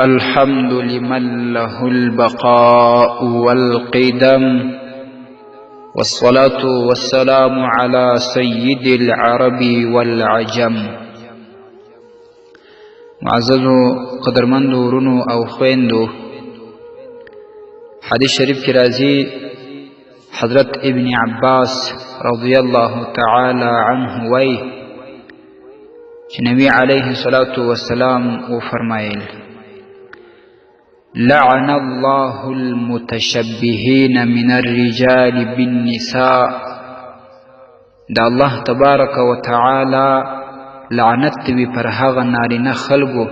الحمد لمن له البقاء والقدم، والصلاة والسلام على سيد العرب والعجم. معززو قدرمندو ورونو او خويندو، حدیث شریف کی راضی حضرت ابن عباس رضی اللہ تعالی عنہ وی چې نبی علیه الصلاة والسلام و فرمایل: لعن الله المتشبهين من الرجال بالنساء. دا الله تبارک و تعالی لعنت وی پر هغه نارینه خلقو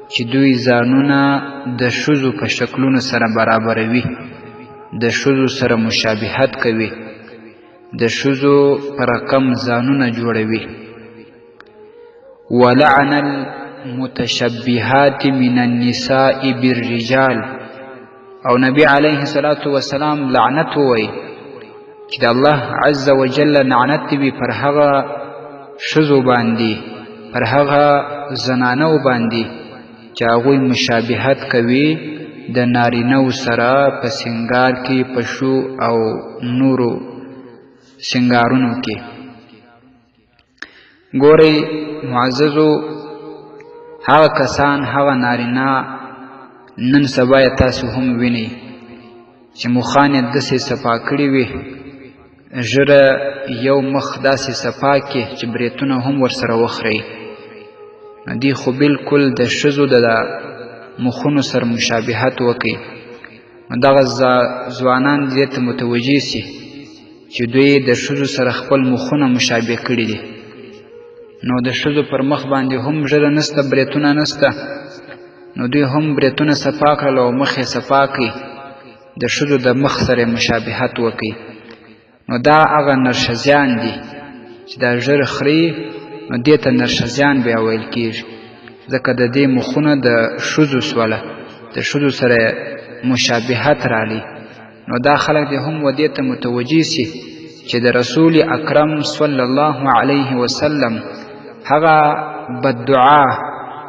چې دوی ځانونه د ښځو په شکلونو سره برابروي، د ښځو سره مشابهت کوي، د ښځو په رقم ځانونه جوړوي. ولعن المتشبهات من النساء بالرجال. او نبی علیه الصلاة والسلام لعنت وی چې د الله عز وجل لعنت وي پر هغه ښځو باندې، پر هغه زنانو باندې چې هغوی مشابهت کوي د نارینهو سره په سنګار کې، په شو او نورو سنګارونو کې. ګورئ معززو، هغه کسان، هغه نارینه نن سبا یې تاسو هم وینئ چې مخان یې داسې صفا کړي وي، ژره یو مخ داسې صفا کې چې بریتونه هم ورسره وخورئ. نو دوی خو بلکل د ښځو د مخونو سره مشابهت وکړي. نو دغه ځوانان دې ته متوجه سي چې دوی د ښځو سره خپل مخونه مشابه کړي دي. نو د ښځو پر مخ باندې هم ژره نسته، بریتونه نسته، نو دوی هم بریتونه صفا کړل او مخ یې صفا کړي، د ښځو د مخ سره مشابهت وکړي. نو دا هغه نرښځیان دي چې دا ژر خوري، نو دې ته نرښځیان بیا ویل کېږي، ځکه د دې مخونه د ښځو سوله، د ښځو سره مشابهت رالی. نو دا خلک دې هم و دې ته متوجه سي چې د رسول اکرم صلی الله علیه وسلم هغه بددعا،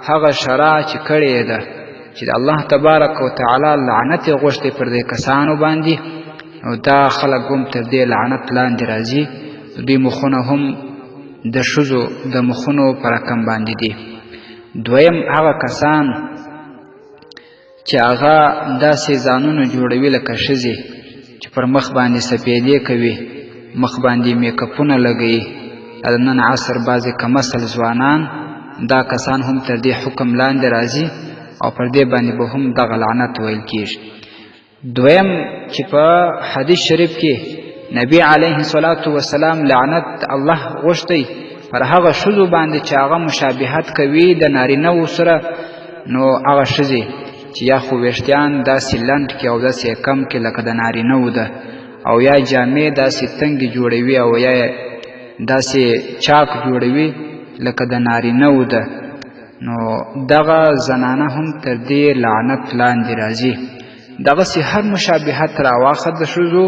هغه شرع چې کړې ده چې د الله تبارک و تعالی لعنت یې غوښتی پر دې کسانو باندې، نو دا خلک هم تر دې لعنت لاندې راځي. دوی مخونه هم د ښځو د مخونو په رقم باندې دي. دویم هغه کسان چې هغه داسې ځانونه جوړوي لکه ښځې چې پر مخ باندې سپیدې کوي، مخ باندې میکاپونه لګوي، د نن عصر بعضې کمسل ځوانان، دا کسان هم تر دې حکم لاندې راځي او پر دې باندې به هم دغه لعنت ویل کېږي. دویم چې په حدیث شریف کې نبی علیه الصلاة والسلام لعنت الله غوښتی پر هغه ښځو باندې چې هغه مشابهت کوي د نارینهو سره. نو هغه ښځې چې یا خو ویښتیان داسې لنډ کې او داسې کم کې لکه د نارینهو ده، او یا جامې داسې تنګې جوړوي، او یا داسې چاک جوړوي لکه د نارینهو ده، نو دغه زنانه هم تر دې لعنت لاندې راځي. دغسې هر مشابهت راواخه د ښځو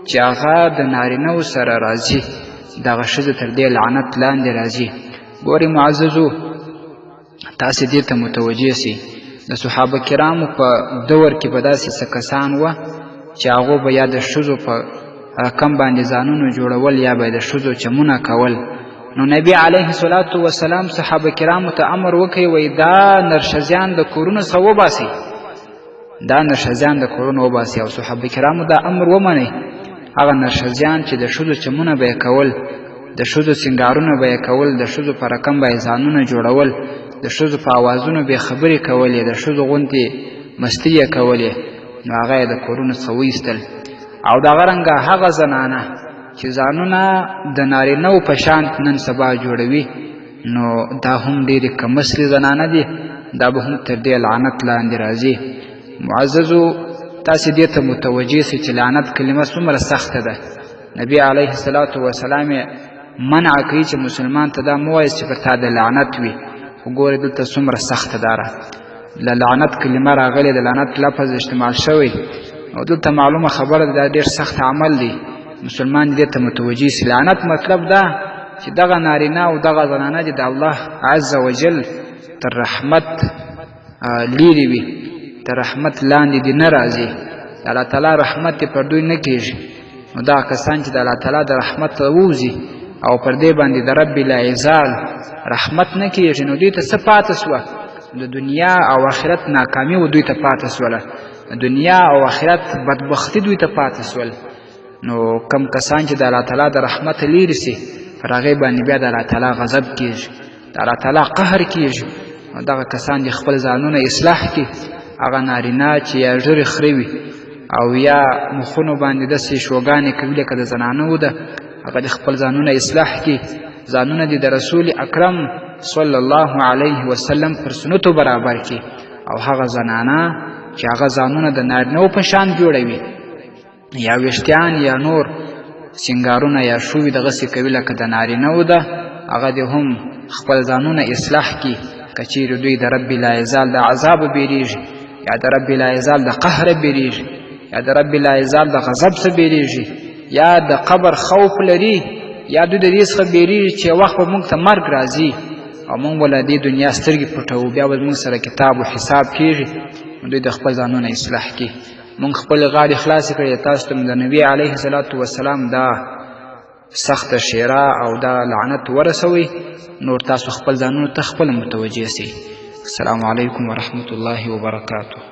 چې هغه د نارینهو سره راځي، دغه ښځه تر دې لعنت لاندې راځي. ګورئ معززو، تاسې دې ته متوجه سئ د صحابه کرامو په دور کې به داسې څه کسان وه چې هغو به یا د ښځو په رقم باندې ځانونه جوړول، یا به د ښځو چمونه کول. نو نبی علیه الصلاة والسلام صحابه کرامو ته امر وکړي، وایي دا نرښځیان د کورونو څخه وباسئ، دا نرښځیان د کورونو وباسئ. او صحابه کرامو دا امر ومنئ. هغه نرښځیان چې د ښځو چمونه به یې کول، د ښځو سینګارونه به یې کول، د ښځو په رقم به یې ځانونه جوړول، د ښځو په اوازونو به یې خبرې کولې، د ښځو غوندې مستي یې کولې، نو هغه یې د کورونو څخه وایستل. او دغه رنګه هغه زنانه چې ځانونه د نارینهو په شان نن سبا جوړوي، نو دا هم ډېرې کمسلې زنانه دي، دا به هم تر دې لعنت لاندې راځي. معززو، تاسې دې ته متوجه سئ چې لعنت کلمه څومره سخته ده. نبی علیه الصلاة والسلام یې منع کوي چې مسلمان ته دا مه وایست چې پر تا د لعنت وي. وګورئ دلته څومره سخته داره د لعنت کلمه راغلې، د لعنت لفظ استعمال شوی، او دلته معلومه خبره ده دا ډېر سخت عمل دی. مسلمان دې ته متوجه سي. لعنت مطلب دا چې دغه نارینه او دغه زنانه دي د الله عز وجل تر رحمت لیرې وي، د رحمت لاندې دې نه راځي، د الله تعالی رحمت دې پر دوی نه کېږي. نو دغه کسان چې د الله تعالی د رحمت ته ووځي او پر دې باندې د رب العزال رحمت نه کېږي، نو دوی ته څه پاته سوه؟ د دنیا او آخرت ناکامي و دوی ته پاته سوله، د دنیا او آخرت بدبختي دوی ته پاته سول. نو کم کسان چې د الله تعالی د رحمت لیرې سي، پر هغې باندې بیا د الله تعالی غضب کېږي، د الله تعالی قهر کېږي. نو دغه کسان دې خپل ځانونه اصلاح کړي، هغه نارینه چې یا ژرې خرې وي او یا مخونو باندې داسې شوګانې کوي لکه د زنانو ده، هغه دې خپل ځانونه اصلاح کړي، ځانونه دې د رسول اکرم صلی الله علیه وسلم پر سنتو برابر کړي. او هغه زنانه چې هغه ځانونه د نارینهو په شان جوړوي، یا ویښتیان یا نور سینګارونه یا شوي دغسې کوي لکه د نارینهو ده، هغه دې هم خپل ځانونه اصلاح کړي. که چیرې دوی د رب العزال د عذابه بیریږي، یا د رب العزال د قهره بیریږي، یا د رب العزال د غضب څخه بیریږي، یا د قبر خوف لري، یا دوی د دې څخه بیریږي چې وخت به موږ ته مرګ راځي او موږ به له دې دنیا سترګې پټوو، بیا به موږ سره کتاب و حساب کېږي. نو دوی د خپل ځانونه اصلاح کړي. موږ خپلې غاړې خلاصې کړې، تاسو ته د نبي علیه الصلاة والسلام دا سخته شیره او دا لعنت ورسوئ. نور تاسو خپل ځانونو ته خپله متوجه سئ. السلام علیکم ورحمة الله وبرکاته.